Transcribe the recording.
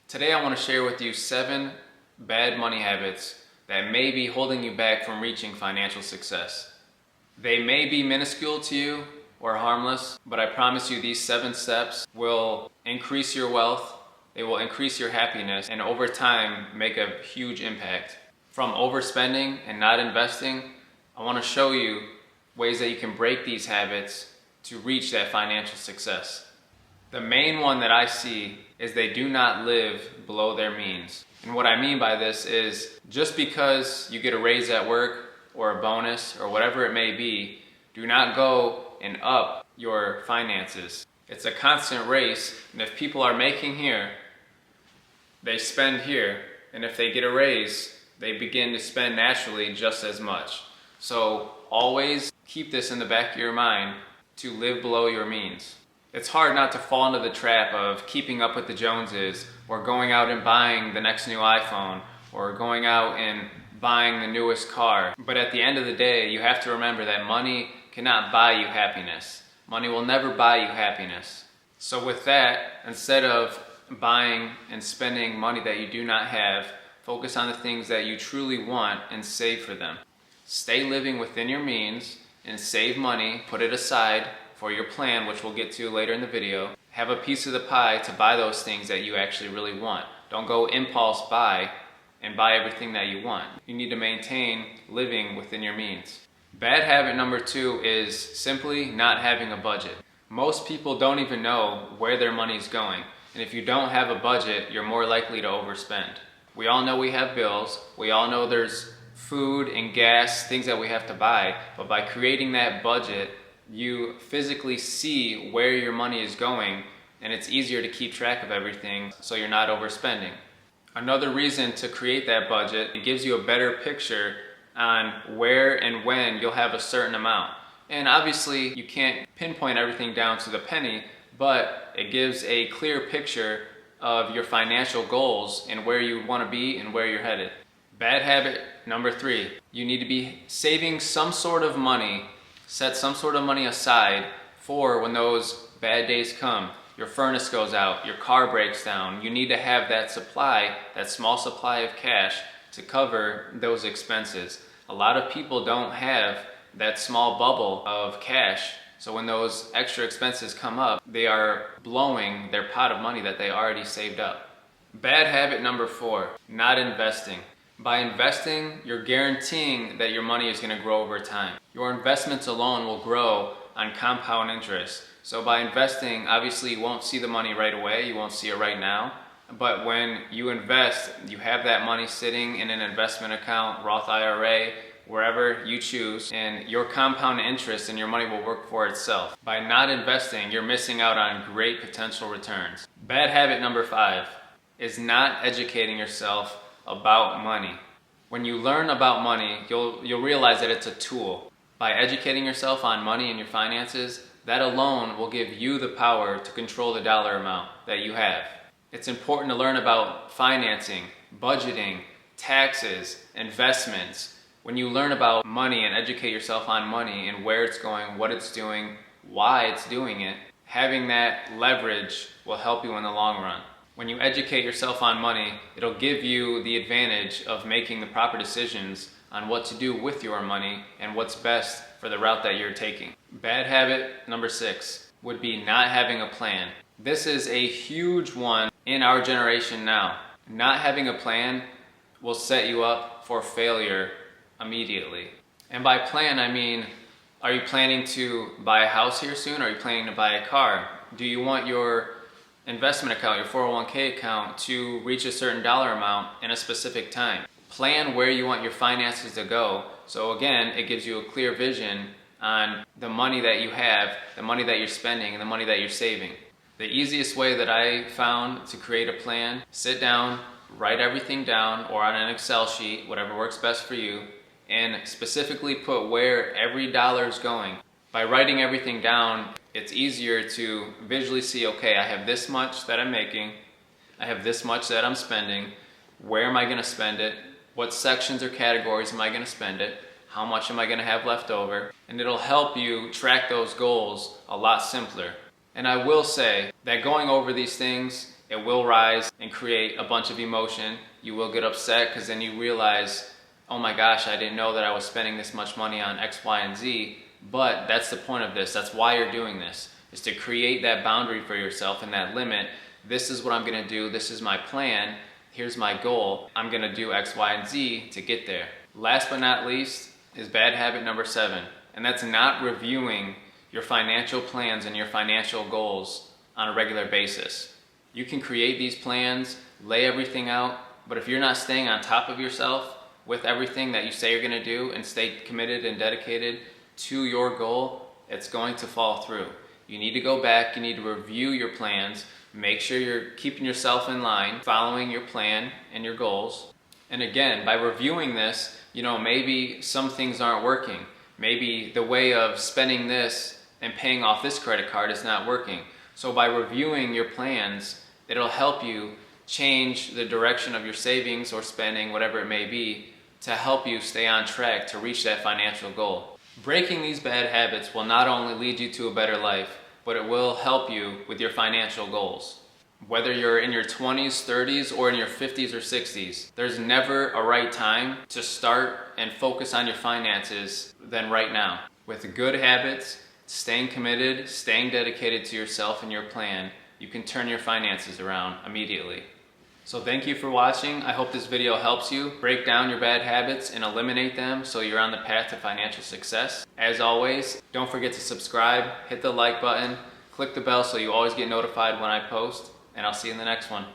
Today I want to share with you 7 bad money habits that may be holding you back from reaching financial success. They may be minuscule to you or harmless, but I promise you these 7 steps will increase your wealth, they will increase your happiness, and over time make a huge impact. From overspending and not investing, I want to show you ways that you can break these habits to reach that financial success. The main one that I see is they do not live below their means. And what I mean by this is just because you get a raise at work or a bonus or whatever it may be, do not go and up your finances. It's a constant race, and if people are making here, they spend here, and if they get a raise, they begin to spend naturally just as much. So always keep this in the back of your mind to live below your means. It's hard not to fall into the trap of keeping up with the Joneses, or going out and buying the next new iPhone, or going out and buying the newest car. But at the end of the day, you have to remember that money cannot buy you happiness. Money will never buy you happiness. So with that, instead of buying and spending money that you do not have, focus on the things that you truly want and save for them. Stay living within your means and save money, put it aside for your plan, which we'll get to later in the video. Have a piece of the pie to buy those things that you actually really want. Don't go impulse buy and buy everything that you want. You need to maintain living within your means. Bad habit number 2 is simply not having a budget. Most people don't even know where their money is going. And if you don't have a budget, you're more likely to overspend. We all know we have bills. We all know there's food and gas, things that we have to buy. But by creating that budget, you physically see where your money is going, and it's easier to keep track of everything so you're not overspending. Another reason to create that budget, it gives you a better picture on where and when you'll have a certain amount. And obviously you can't pinpoint everything down to the penny, but it gives a clear picture of your financial goals and where you want to be and where you're headed. Bad habit number 3, you need to be saving some sort of money. Set some sort of money aside for when those bad days come. Your furnace goes out, your car breaks down. You need to have that supply, that small supply of cash to cover those expenses. A lot of people don't have that small bubble of cash. So when those extra expenses come up, they are blowing their pot of money that they already saved up. Bad habit number 4, not investing. By investing, you're guaranteeing that your money is going to grow over time. Your investments alone will grow on compound interest. So by investing, obviously you won't see the money right away, you won't see it right now. But when you invest, you have that money sitting in an investment account, Roth IRA, wherever you choose, and your compound interest and your money will work for itself. By not investing, you're missing out on great potential returns. Bad habit number 5 is not educating yourself about money. When you learn about money, you'll realize that it's a tool. By educating yourself on money and your finances, that alone will give you the power to control the dollar amount that you have. It's important to learn about financing, budgeting, taxes, investments. When you learn about money and educate yourself on money and where it's going, what it's doing, why it's doing it, having that leverage will help you in the long run. When you educate yourself on money, it'll give you the advantage of making the proper decisions on what to do with your money and what's best for the route that you're taking. Bad habit number 6 would be not having a plan. This is a huge one in our generation now. Not having a plan will set you up for failure immediately. And by plan, I mean, are you planning to buy a house here soon? Are you planning to buy a car? Do you want your investment account, your 401k account, to reach a certain dollar amount in a specific time? Plan where you want your finances to go. So again, it gives you a clear vision on the money that you have, the money that you're spending, and the money that you're saving. The easiest way that I found to create a plan, sit down, write everything down, or on an Excel sheet, whatever works best for you, and specifically put where every dollar is going. By writing everything down, it's easier to visually see, okay, I have this much that I'm making, I have this much that I'm spending, where am I going to spend it, what sections or categories am I going to spend it, how much am I going to have left over, and it'll help you track those goals a lot simpler. And I will say that going over these things it will rise and create a bunch of emotion. You will get upset because then you realize, oh my gosh, I didn't know that I was spending this much money on X, Y, and Z. But that's the point of this. That's why you're doing this, is to create that boundary for yourself and that limit. This is what I'm gonna do. This is my plan. Here's my goal. I'm gonna do X, Y, and Z to get there. Last but not least is bad habit number 7. And that's not reviewing your financial plans and your financial goals on a regular basis. You can create these plans, lay everything out, but if you're not staying on top of yourself with everything that you say you're gonna do and stay committed and dedicated to your goal, it's going to fall through. You need to go back, you need to review your plans, make sure you're keeping yourself in line, following your plan and your goals. And again, by reviewing this, maybe some things aren't working. Maybe the way of spending this and paying off this credit card is not working. So by reviewing your plans, it'll help you change the direction of your savings or spending, whatever it may be, to help you stay on track to reach that financial goal. Breaking these bad habits will not only lead you to a better life, but it will help you with your financial goals. Whether you're in your 20s, 30s, or in your 50s or 60s, there's never a right time to start and focus on your finances than right now. With good habits, staying committed, staying dedicated to yourself and your plan, you can turn your finances around immediately. So thank you for watching. I hope this video helps you break down your bad habits and eliminate them so you're on the path to financial success. As always, don't forget to subscribe, hit the like button, click the bell so you always get notified when I post, and I'll see you in the next one.